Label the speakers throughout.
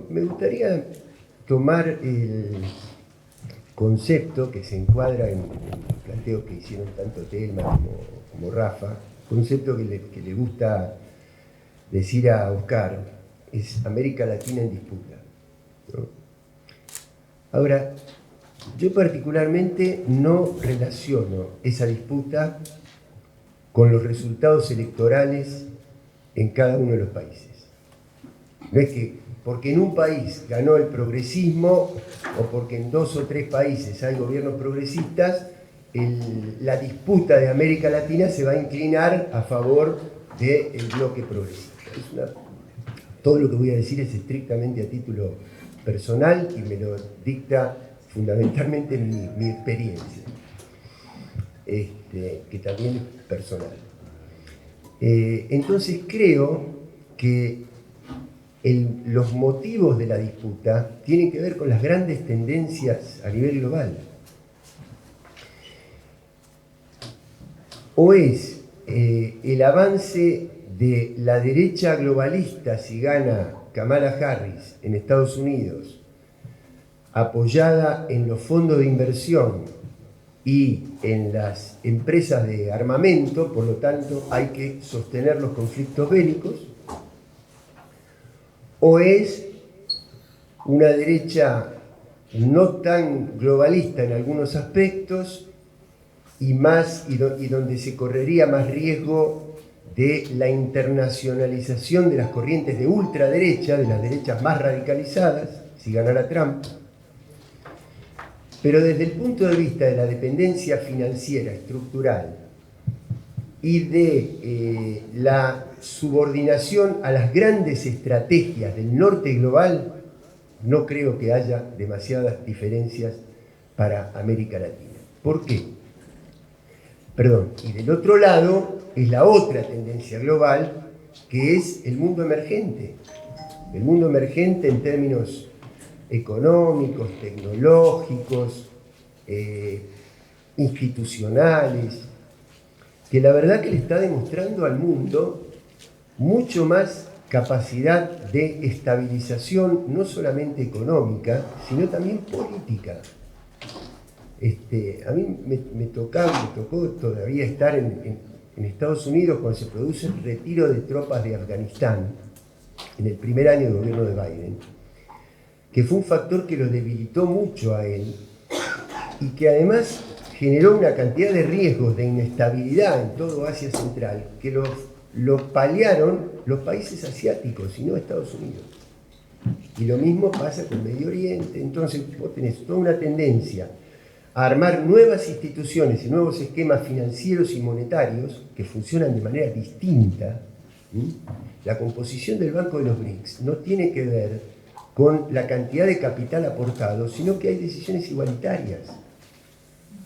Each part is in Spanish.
Speaker 1: me gustaría tomar el concepto que se encuadra en el planteo que hicieron tanto Telma como Rafa, concepto que le gusta decir a Oscar, es América Latina en disputa, ¿no? Ahora, yo particularmente no relaciono esa disputa con los resultados electorales en cada uno de los países. No es que porque en un país ganó el progresismo o porque en 2 o 3 países hay gobiernos progresistas, la disputa de América Latina se va a inclinar a favor del bloque progresista. Todo lo que voy a decir es estrictamente a título personal y me lo dicta fundamentalmente mi experiencia, que también es personal. Entonces creo que los motivos de la disputa tienen que ver con las grandes tendencias a nivel global. O es el avance de la derecha globalista si gana Kamala Harris en Estados Unidos, apoyada en los fondos de inversión y en las empresas de armamento, por lo tanto hay que sostener los conflictos bélicos, o es una derecha no tan globalista en algunos aspectos y donde se correría más riesgo de la internacionalización de las corrientes de ultraderecha, de las derechas más radicalizadas, si ganara Trump. Pero desde el punto de vista de la dependencia financiera estructural y de la subordinación a las grandes estrategias del norte global, no creo que haya demasiadas diferencias para América Latina. ¿Por qué? Perdón, y del otro lado es la otra tendencia global, que es el mundo emergente. El mundo emergente en términos económicos, tecnológicos, institucionales, que la verdad que le está demostrando al mundo mucho más capacidad de estabilización, no solamente económica, sino también política. A mí me tocó todavía estar en Estados Unidos cuando se produce el retiro de tropas de Afganistán, en el primer año del gobierno de Biden, que fue un factor que lo debilitó mucho a él y que además generó una cantidad de riesgos de inestabilidad en todo Asia Central que los paliaron los países asiáticos y no Estados Unidos. Y lo mismo pasa con Medio Oriente. Entonces vos tenés toda una tendencia a armar nuevas instituciones y nuevos esquemas financieros y monetarios que funcionan de manera distinta. La composición del Banco de los BRICS no tiene que ver con la cantidad de capital aportado, sino que hay decisiones igualitarias.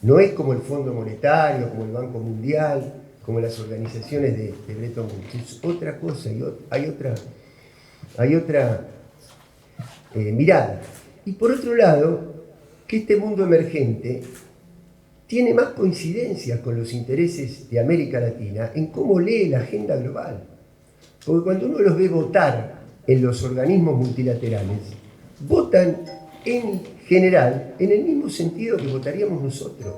Speaker 1: No es como el Fondo Monetario, como el Banco Mundial, como las organizaciones de Bretton Woods. Es otra cosa, y hay otra mirada. Y por otro lado, que este mundo emergente tiene más coincidencias con los intereses de América Latina en cómo lee la agenda global. Porque cuando uno los ve votar en los organismos multilaterales, votan en general en el mismo sentido que votaríamos nosotros.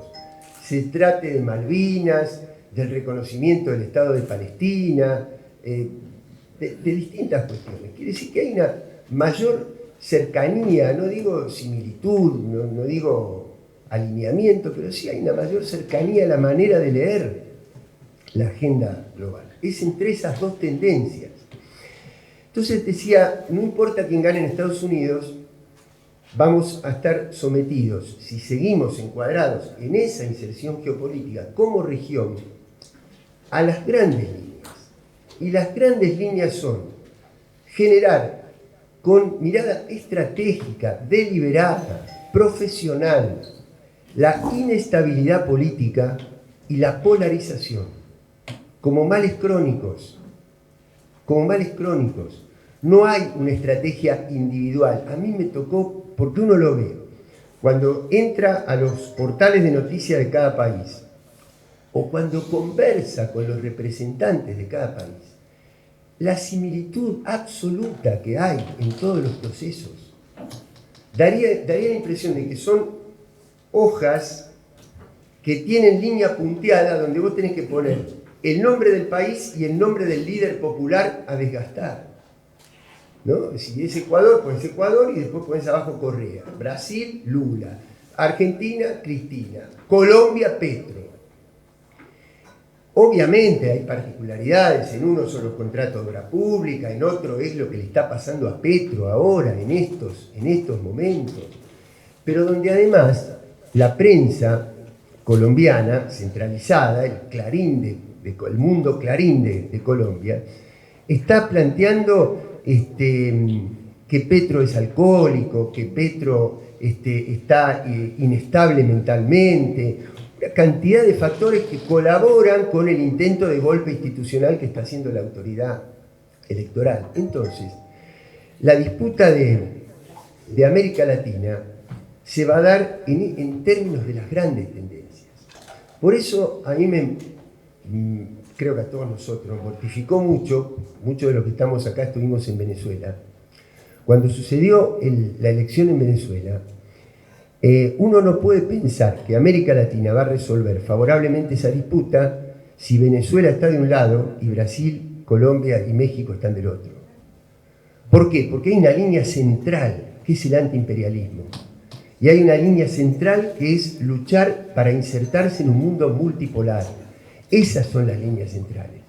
Speaker 1: Se trate de Malvinas, del reconocimiento del Estado de Palestina, de distintas cuestiones. Quiere decir que hay una mayor cercanía, no digo similitud, no digo alineamiento, pero sí hay una mayor cercanía a la manera de leer la agenda global. Es entre esas dos tendencias. Entonces decía, no importa quién gane en Estados Unidos, vamos a estar sometidos, si seguimos encuadrados en esa inserción geopolítica como región, a las grandes líneas. Y las grandes líneas son generar con mirada estratégica, deliberada, profesional, la inestabilidad política y la polarización, como males crónicos. Como males crónicos. No hay una estrategia individual. A mí me tocó, porque uno lo ve, cuando entra a los portales de noticias de cada país, o cuando conversa con los representantes de cada país, la similitud absoluta que hay en todos los procesos. Daría la impresión de que son hojas que tienen línea punteada donde vos tenés que poner el nombre del país y el nombre del líder popular a desgastar, ¿no? Si es Ecuador, pones Ecuador y después pones abajo Correa. Brasil, Lula. Argentina, Cristina. Colombia, Petro. Obviamente hay particularidades, en uno son los contratos de obra pública, en otro es lo que le está pasando a Petro ahora, en estos momentos. Pero donde además la prensa colombiana, centralizada, el Clarín el mundo Clarín de Colombia, está planteando que Petro es alcohólico, que Petro está inestable mentalmente, una cantidad de factores que colaboran con el intento de golpe institucional que está haciendo la autoridad electoral. Entonces, la disputa de América Latina se va a dar en términos de las grandes tendencias. Por eso a mí creo que a todos nosotros nos mortificó mucho, muchos de los que estamos acá estuvimos en Venezuela. Cuando sucedió la elección en Venezuela, uno no puede pensar que América Latina va a resolver favorablemente esa disputa si Venezuela está de un lado y Brasil, Colombia y México están del otro. ¿Por qué? Porque hay una línea central, que es el antiimperialismo. Y hay una línea central que es luchar para insertarse en un mundo multipolar. Esas son las líneas centrales.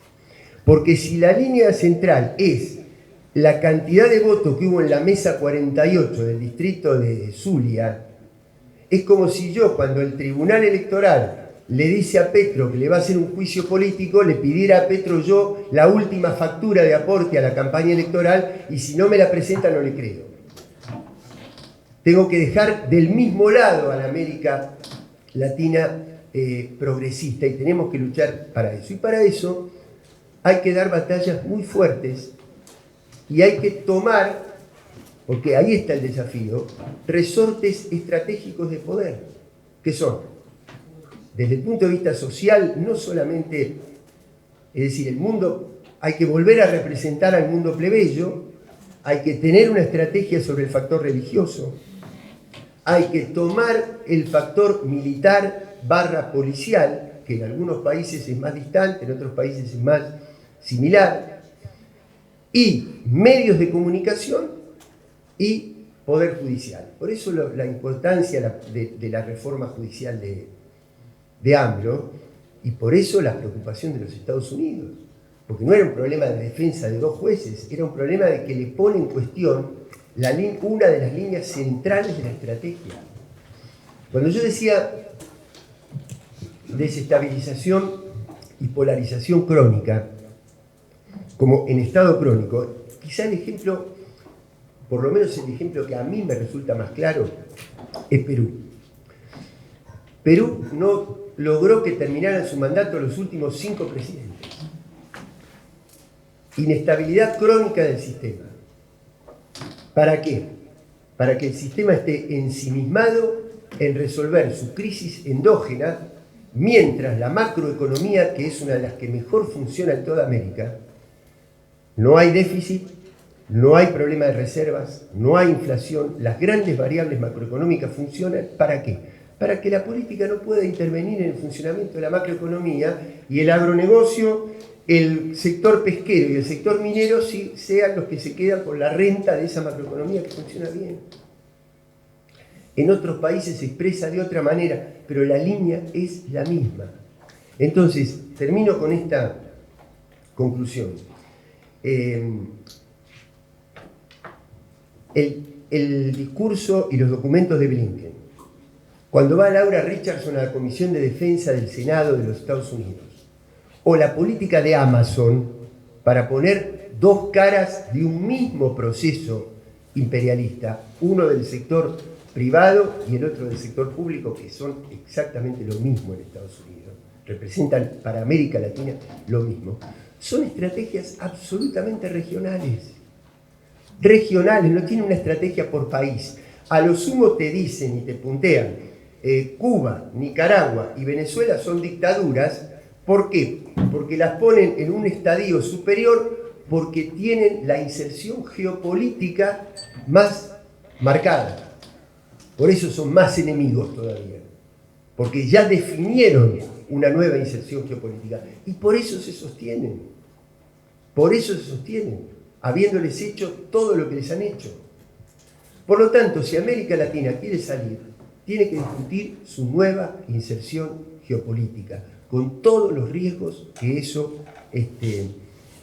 Speaker 1: Porque si la línea central es la cantidad de votos que hubo en la mesa 48 del distrito de Zulia, es como si yo, cuando el Tribunal Electoral le dice a Petro que le va a hacer un juicio político, le pidiera a Petro yo la última factura de aporte a la campaña electoral y si no me la presenta no le creo. Tengo que dejar del mismo lado a la América Latina progresista y tenemos que luchar para eso. Y para eso hay que dar batallas muy fuertes y hay que tomar, porque ahí está el desafío, resortes estratégicos de poder, que son, desde el punto de vista social, no solamente, es decir, el mundo, hay que volver a representar al mundo plebeyo, hay que tener una estrategia sobre el factor religioso, hay que tomar el factor militar / policial, que en algunos países es más distante, en otros países es más similar, y medios de comunicación y poder judicial. Por eso la importancia de la reforma judicial de AMLO y por eso la preocupación de los Estados Unidos. Porque no era un problema de defensa de dos jueces, era un problema de que le pone en cuestión una de las líneas centrales de la estrategia. Cuando yo decía desestabilización y polarización crónica, como en estado crónico, quizá el ejemplo, por lo menos el ejemplo que a mí me resulta más claro, es Perú. Perú no logró que terminaran su mandato los últimos 5 presidentes. Inestabilidad crónica del sistema. ¿Para qué? Para que el sistema esté ensimismado en resolver su crisis endógena, mientras la macroeconomía, que es una de las que mejor funciona en toda América, no hay déficit, no hay problema de reservas, no hay inflación, las grandes variables macroeconómicas funcionan. ¿Para qué? Para que la política no pueda intervenir en el funcionamiento de la macroeconomía y el agronegocio, el sector pesquero y el sector minero sean los que se quedan con la renta de esa macroeconomía que funciona bien. En otros países se expresa de otra manera, pero la línea es la misma. Entonces, termino con esta conclusión. El discurso y los documentos de Blinken. Cuando va Laura Richardson a la Comisión de Defensa del Senado de los Estados Unidos, o la política de Amazon para poner dos caras de un mismo proceso imperialista, uno del sector privado y el otro del sector público, que son exactamente lo mismo en Estados Unidos, representan para América Latina lo mismo, son estrategias absolutamente regionales. Regionales, no tienen una estrategia por país. A lo sumo te dicen y te puntean, Cuba, Nicaragua y Venezuela son dictaduras. ¿Por qué? Porque las ponen en un estadio superior porque tienen la inserción geopolítica más marcada. Por eso son más enemigos todavía, porque ya definieron una nueva inserción geopolítica y por eso se sostienen, habiéndoles hecho todo lo que les han hecho. Por lo tanto, si América Latina quiere salir, tiene que discutir su nueva inserción geopolítica, con todos los riesgos que eso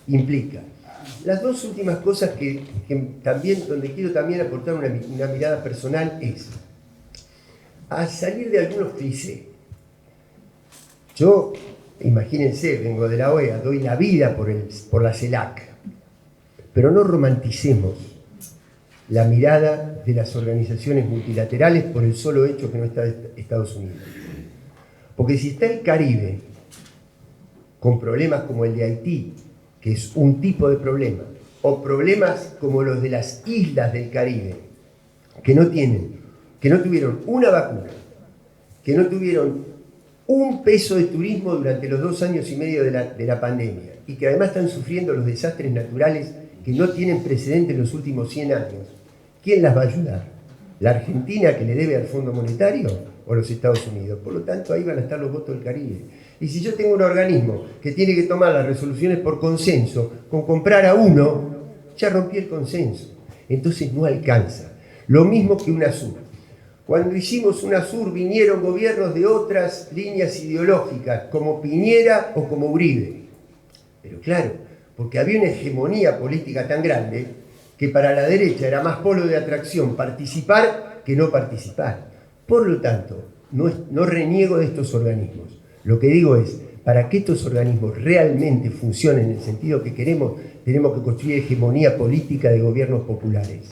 Speaker 1: implica. Las dos últimas cosas donde quiero también aportar una mirada personal es a salir de algunos clichés. Yo, imagínense, vengo de la OEA, doy la vida por la CELAC, pero no romanticemos la mirada de las organizaciones multilaterales por el solo hecho que no está Estados Unidos. Porque si está el Caribe con problemas como el de Haití, que es un tipo de problema, o problemas como los de las islas del Caribe, que no tuvieron una vacuna, que no tuvieron un peso de turismo durante los 2 años y medio de la pandemia, y que además están sufriendo los desastres naturales que no tienen precedente en los últimos 100 años, ¿quién las va a ayudar? ¿La Argentina, que le debe al Fondo Monetario, o los Estados Unidos? Por lo tanto, ahí van a estar los votos del Caribe. Y si yo tengo un organismo que tiene que tomar las resoluciones por consenso, con comprar a uno, ya rompí el consenso. Entonces no alcanza. Lo mismo que UNASUR. Cuando hicimos UNASUR vinieron gobiernos de otras líneas ideológicas, como Piñera o como Uribe. Pero claro, porque había una hegemonía política tan grande que para la derecha era más polo de atracción participar que no participar. Por lo tanto, no reniego de estos organismos. Lo que digo es, para que estos organismos realmente funcionen en el sentido que queremos, tenemos que construir hegemonía política de gobiernos populares.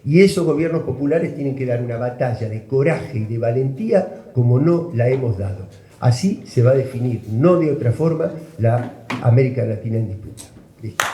Speaker 1: Y esos gobiernos populares tienen que dar una batalla de coraje y de valentía como no la hemos dado. Así se va a definir, no de otra forma, la América Latina en disputa. Listo.